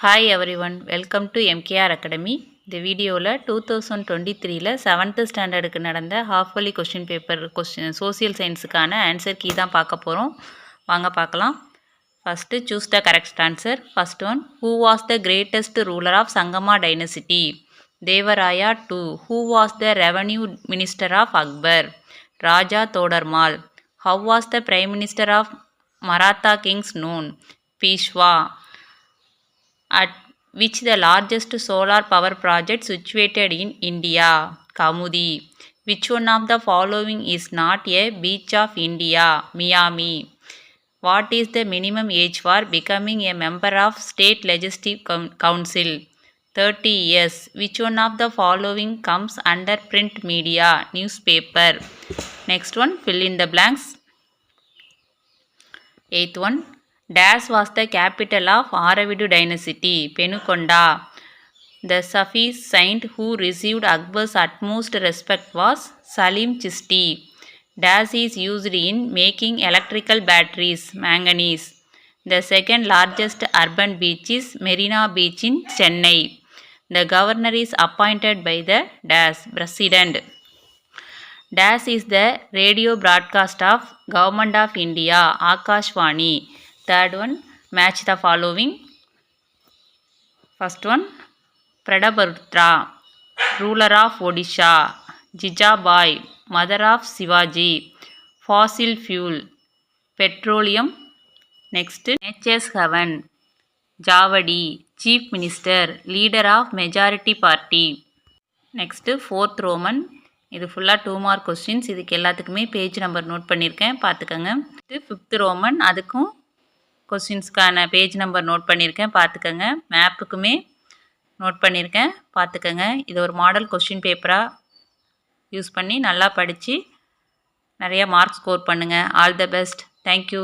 Hi everyone, welcome to MKR academy. இந்த வீடியோவில் 2023 7th ஸ்டாண்டர்டுக்கு நடந்த ஹாஃப்வலி கொஸ்டின் பேப்பர் சோசியல் சயின்ஸுக்கான ஆன்சர் கீ தான் பார்க்க போகிறோம். வாங்க பார்க்கலாம். First choose the correct answer. First one, who was the greatest ruler of Sangama dynasty? Devaraya 2. Who was the revenue minister of Akbar? Raja Todarmal. How was the prime minister of Maratha kings known? Peshwa. At which the largest solar power project situated in India? Kamudi. Which one of the following is not a beach of India? Miami. What is the minimum age for becoming a member of State Legislative Council? 30 years. Which one of the following comes under print media? Newspaper. Next one, fill in the blanks. 8th one, Dash was the capital of Aravidu dynasty? Penukonda. The Sufi saint who received Akbar's utmost respect was Salim Chisti. Dash is used in making electrical batteries? Manganese. The second largest urban beach is Marina Beach in Chennai. The governor is appointed by the Dash president. Dash is the radio broadcast of Government of India? Akashvani. Third one, match the following. First one, Pradapartra, ruler of Odisha. Jijabai, mother of Shivaji. Fossil fuel, petroleum. Next, nature's heaven. Javadi, chief minister, leader of majority party. Next, fourth Roman. இது ஃபுல்லாக 2 mark questions. இதுக்கு எல்லாத்துக்குமே page number note பண்ணியிருக்கேன், பார்த்துக்கோங்க. இது 5th Roman, அதுக்கும் கொஸ்டின்ஸ்க்கான page number note பண்ணியிருக்கேன், பார்த்துக்கோங்க. மேப்புக்குமே நோட் பண்ணியிருக்கேன், பார்த்துக்கோங்க. இது ஒரு மாடல் கொஸ்டின் பேப்பராக யூஸ் பண்ணி நல்லா படித்து நிறையா மார்க் ஸ்கோர் பண்ணுங்கள். All the best. தேங்க்யூ.